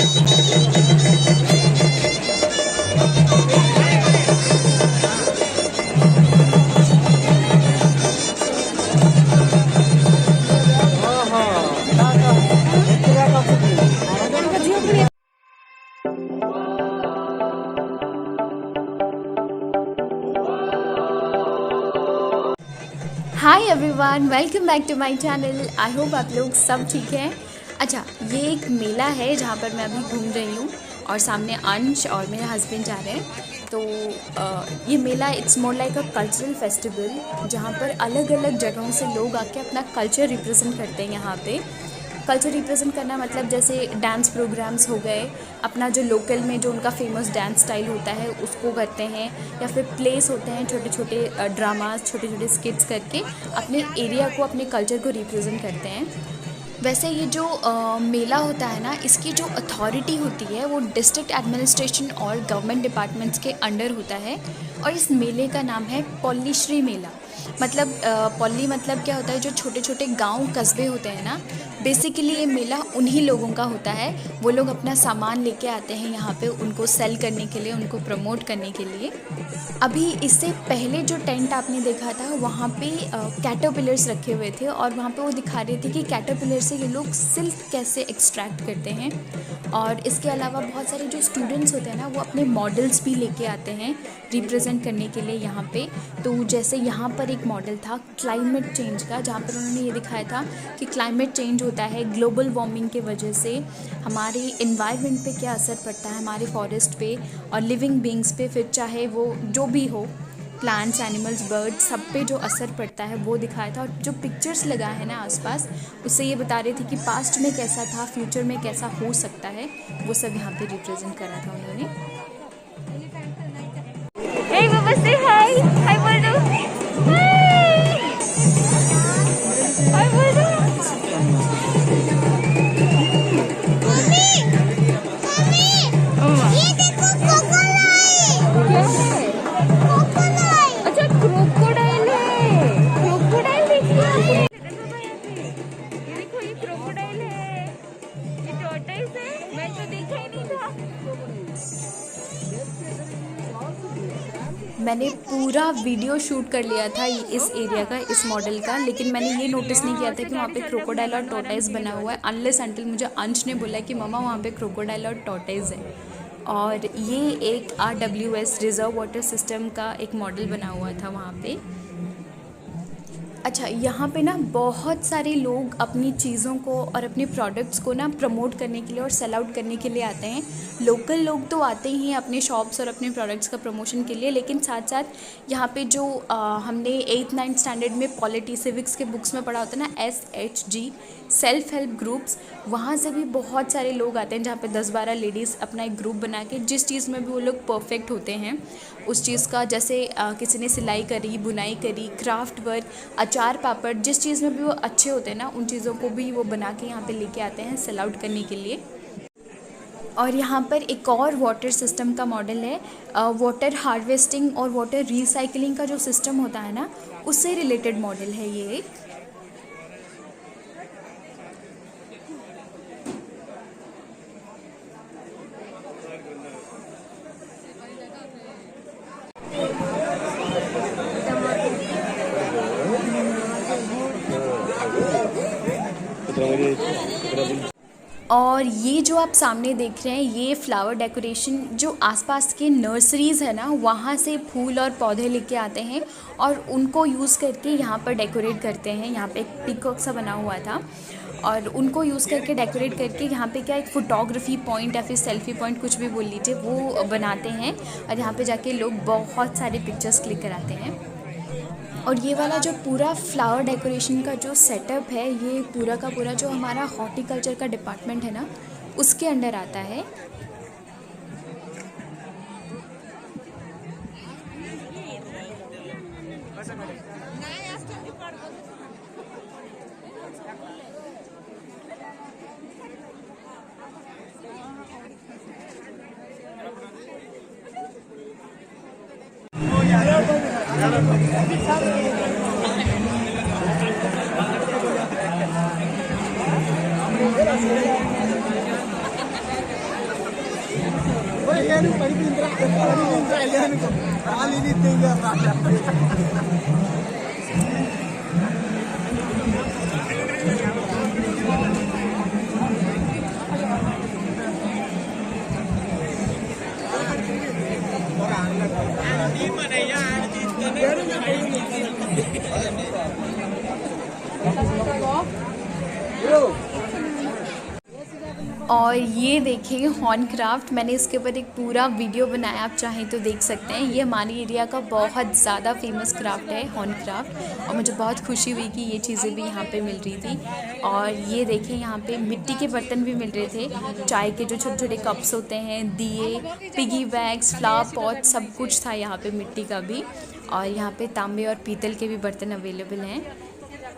Hi everyone, welcome back to my channel. I hope आप लोग सब ठीक हैं। अच्छा, ये एक मेला है जहाँ पर मैं अभी घूम रही हूँ और सामने अंश और मेरे हस्बैंड जा रहे हैं। तो ये मेला it's more like a cultural festival जहाँ पर अलग अलग जगहों से लोग आके अपना कल्चर रिप्रेजेंट करते हैं। यहाँ पे कल्चर रिप्रेजेंट करना मतलब जैसे डांस प्रोग्राम्स हो गए, अपना जो लोकल में जो उनका फेमस डांस स्टाइल होता है उसको करते हैं, या फिर प्लेस होते हैं छोटे छोटे ड्रामास, छोटे छोटे स्किट्स करके अपने एरिया को, अपने कल्चर को रिप्रेजेंट करते हैं। वैसे ये जो मेला होता है ना, इसकी जो अथॉरिटी होती है वो डिस्ट्रिक्ट एडमिनिस्ट्रेशन और गवर्नमेंट डिपार्टमेंट्स के अंडर होता है। और इस मेले का नाम है पौलीश्री मेला। मतलब पौली मतलब क्या होता है, जो छोटे छोटे गांव कस्बे होते हैं ना, बेसिकली ये मेला उन्हीं लोगों का होता है। वो लोग अपना सामान लेके आते हैं यहाँ पे उनको सेल करने के लिए, उनको प्रमोट करने के लिए। अभी इससे पहले जो टेंट आपने देखा था वहाँ पे कैटरपिलर्स रखे हुए थे और वहाँ पे वो दिखा रहे थे कि कैटरपिलर से ये लोग सिल्क कैसे एक्सट्रैक्ट करते हैं। और इसके अलावा बहुत सारे जो स्टूडेंट्स होते हैं ना, वो अपने मॉडल्स भी लेके आते हैं रिप्रेजेंट करने के लिए यहाँ पे। तो जैसे यहाँ पर एक मॉडल था क्लाइमेट चेंज का, जहाँ पर उन्होंने ये दिखाया था कि क्लाइमेट चेंज होता है ग्लोबल वार्मिंग के वजह से, हमारे इन्वायरमेंट पे क्या असर पड़ता है, हमारे फॉरेस्ट पे और लिविंग बींग्स पे, फिर चाहे वो जो भी हो, प्लांट्स, एनिमल्स, बर्ड्स, सब पे जो असर पड़ता है वो दिखाया था। और जो पिक्चर्स लगाए हैं ना आसपास, उससे ये बता रहे थे कि पास्ट में कैसा था, फ्यूचर में कैसा हो सकता है, वो सब यहाँ पे रिप्रेजेंट करा था उन्होंने। Hey, Baba, say hi. Hi, Baldu. Hi. Hi, Baldu. Mummy, ये देखो क्रोकोडाइल। क्या है? क्रोकोडाइल। अच्छा, क्रोकोडाइल है। क्रोकोडाइल देखिए। ये देखो, ये क्रोकोडाइल है। ये टॉर्टोइस है। मैं तो देखा ही नहीं था। मैंने पूरा वीडियो शूट कर लिया था इस एरिया का, इस मॉडल का, लेकिन मैंने ये नोटिस नहीं किया था कि वहाँ पे क्रोकोडाइल और टॉर्टोइस बना हुआ है, अनलेस अंटिल मुझे अंश ने बोला कि मम्मा वहाँ पे क्रोकोडाइल और टॉर्टोइस है। और ये एक RWS रिजर्व वाटर सिस्टम का एक मॉडल बना हुआ था वहाँ पे। अच्छा, यहाँ पे ना बहुत सारे लोग अपनी चीज़ों को और अपने प्रोडक्ट्स को ना प्रमोट करने के लिए और सेल आउट करने के लिए आते हैं। लोकल लोग तो आते ही हैं अपने शॉप्स और अपने प्रोडक्ट्स का प्रमोशन के लिए, लेकिन साथ साथ यहाँ पे जो हमने 8th-9th स्टैंडर्ड में पॉलिटी सिविक्स के बुक्स में पढ़ा होता है ना, SHG, सेल्फ हेल्प ग्रुप्स, वहाँ से भी बहुत सारे लोग आते हैं, जहाँ पे 10-12 लेडीज़ अपना एक ग्रुप बना के जिस चीज़ में भी वो लोग परफेक्ट होते हैं उस चीज़ का, जैसे किसी ने सिलाई करी, बुनाई करी, क्राफ्ट वर्क, अचार पापड़, जिस चीज़ में भी वो अच्छे होते हैं ना, उन चीज़ों को भी वो बना के यहाँ पे लेके आते हैं सेल आउट करने के लिए। और यहाँ पर एक और वाटर सिस्टम का मॉडल है, वाटर हार्वेस्टिंग और वाटर रिसाइकलिंग का जो सिस्टम होता है ना, उससे रिलेटेड मॉडल है ये एक। और ये जो आप सामने देख रहे हैं, ये फ्लावर डेकोरेशन जो आसपास के नर्सरीज़ है ना, वहाँ से फूल और पौधे लेके आते हैं और उनको यूज़ करके यहाँ पर डेकोरेट करते हैं। यहाँ पे एक पीकॉक सा बना हुआ था और उनको यूज़ करके डेकोरेट करके यहाँ पे क्या एक फ़ोटोग्राफी पॉइंट या फिर सेल्फी पॉइंट, कुछ भी बोल लीजिए, वो बनाते हैं और यहाँ पे जाके लोग बहुत सारे पिक्चर्स क्लिक कराते हैं। और ये वाला जो पूरा फ्लावर डेकोरेशन का जो सेटअप है, ये पूरा का पूरा जो हमारा हॉर्टिकल्चर का डिपार्टमेंट है ना, उसके अंडर आता है। और ये देखें हॉर्न क्राफ्ट, मैंने इसके ऊपर एक पूरा वीडियो बनाया, आप चाहें तो देख सकते हैं। ये हमारी एरिया का बहुत ज़्यादा फेमस क्राफ्ट है हॉर्न क्राफ्ट, और मुझे बहुत खुशी हुई कि ये चीज़ें भी यहाँ पे मिल रही थी। और ये देखें यहाँ पे मिट्टी के बर्तन भी मिल रहे थे, चाय के जो छोटे छोटे कप्स होते हैं, दिए, पिगी बैग्स, फ्लावर पॉट, सब कुछ था यहाँ पे मिट्टी का भी। और यहाँ पे तांबे और पीतल के भी बर्तन अवेलेबल हैं।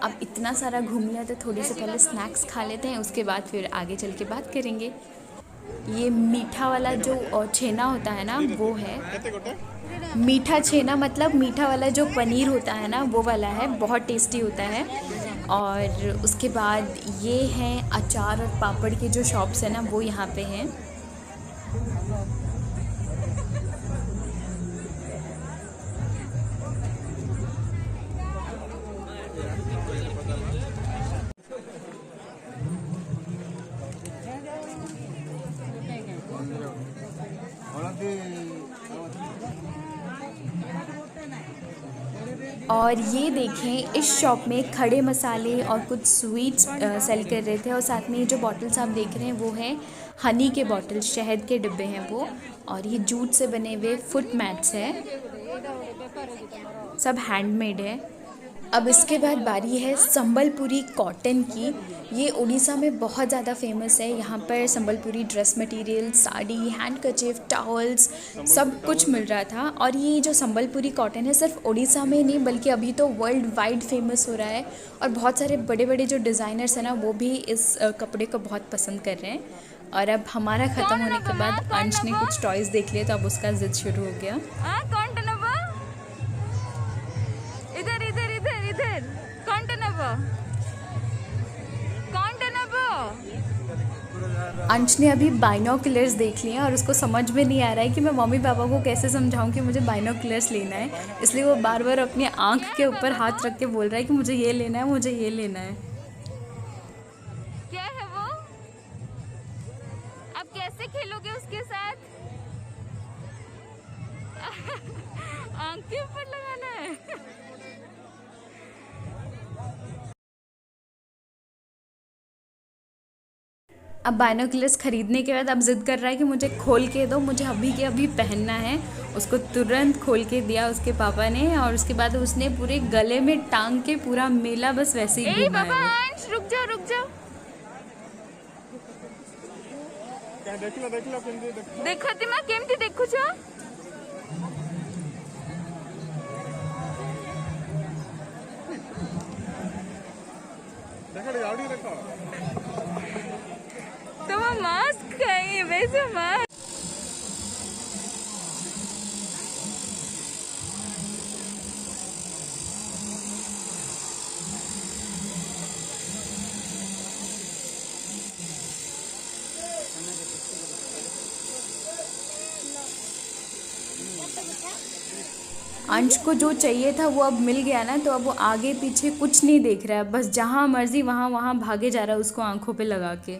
अब इतना सारा घूम लिया तो थोड़ी से पहले स्नैक्स खा लेते हैं, उसके बाद फिर आगे चल के बात करेंगे। ये मीठा वाला जो छेना होता है ना, वो है मीठा छेना, मतलब मीठा वाला जो पनीर होता है ना, वो वाला है, बहुत टेस्टी होता है। और उसके बाद ये हैं अचार और पापड़ के जो शॉप्स हैं ना, वो यहाँ पे हैं। और ये देखें, इस शॉप में खड़े मसाले और कुछ स्वीट्स सेल कर रहे थे। और साथ में ये जो बॉटल्स आप देख रहे हैं वो है हनी के बॉटल, शहद के डिब्बे हैं वो। और ये जूट से बने हुए फुट मैट्स है, सब हैंडमेड है। अब इसके बाद बारी है संबलपुरी कॉटन की। ये उड़ीसा में बहुत ज़्यादा फेमस है। यहाँ पर Sambalpuri dress material, sari, handkerchief, towels, सब कुछ मिल रहा था। और ये जो संबलपुरी कॉटन है सिर्फ उड़ीसा में ही नहीं बल्कि अभी तो वर्ल्ड वाइड फेमस हो रहा है। और बहुत सारे बड़े बड़े जो डिज़ाइनर्स हैं ना, वो भी इस कपड़े को बहुत पसंद कर रहे हैं। और अब हमारा ख़त्म होने के बाद अंश ने कुछ टॉयज़ देख लिए, तो अब उसका जिद शुरू हो गया। इधर इधर इधर इधर कौन टनबो, कौन टनबो? अंश ने अभी बाइनोकुलर्स देख लिए और उसको समझ में नहीं आ रहा है कि मैं मम्मी पापा को कैसे समझाऊं कि मुझे बाइनोकुलर्स लेना है। इसलिए वो बार बार अपनी आँख के ऊपर हाथ रख के बोल रहा है कि मुझे ये लेना है, मुझे ये लेना है। क्या है वो? अब कैसे खेलोगे उसके साथ? आँख के ऊपर लगाना है। अब बाइनोकुलर्स ख़रीदने के बाद अब ज़िद कर रहा है कि मुझे खोल के दो, मुझे अभी के अभी पहनना है। उसको तुरंत खोल के दिया उसके पापा ने, और उसके बाद उसने पूरे गले में टांग के पूरा मेला बस वैसे ही घूमा है। अंश रुक जाओ रुक जाओ, देखो तिमा केमती देखुछ? तुम मास्क कहीं वैसे मास्क। अंश को जो चाहिए था वो अब मिल गया ना, तो अब वो आगे पीछे कुछ नहीं देख रहा है, बस जहाँ मर्जी वहाँ वहाँ भागे जा रहा है उसको आंखों पे लगा के।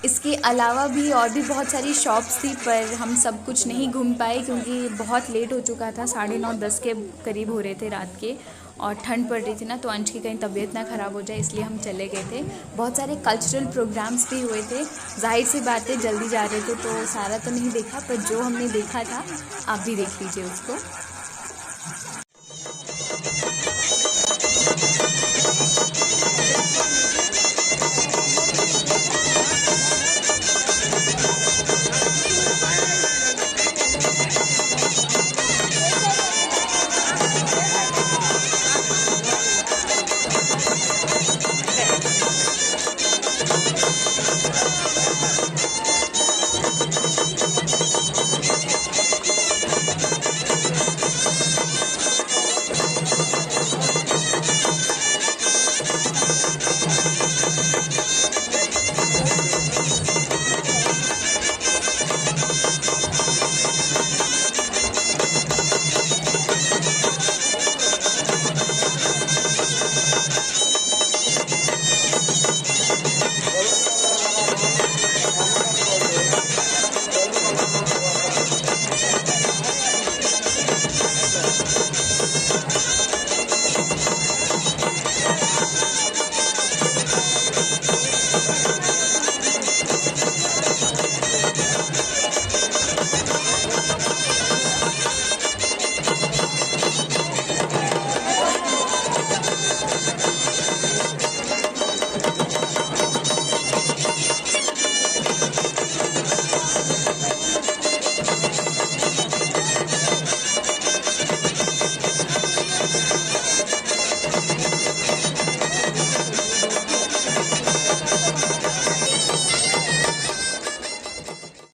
इसके अलावा भी और भी बहुत सारी शॉप्स थी, पर हम सब कुछ नहीं घूम पाए क्योंकि बहुत लेट हो चुका था, 9:30-10 के करीब हो रहे थे रात के, और ठंड पड़ रही थी ना, तो अंश की कहीं तबीयत ना ख़राब हो जाए इसलिए हम चले गए थे। बहुत सारे कल्चरल प्रोग्राम्स भी हुए थे, जाहिर सी बात है जल्दी जा रहे थे तो सारा तो नहीं देखा, पर जो हमने देखा था आप भी देख लीजिए उसको।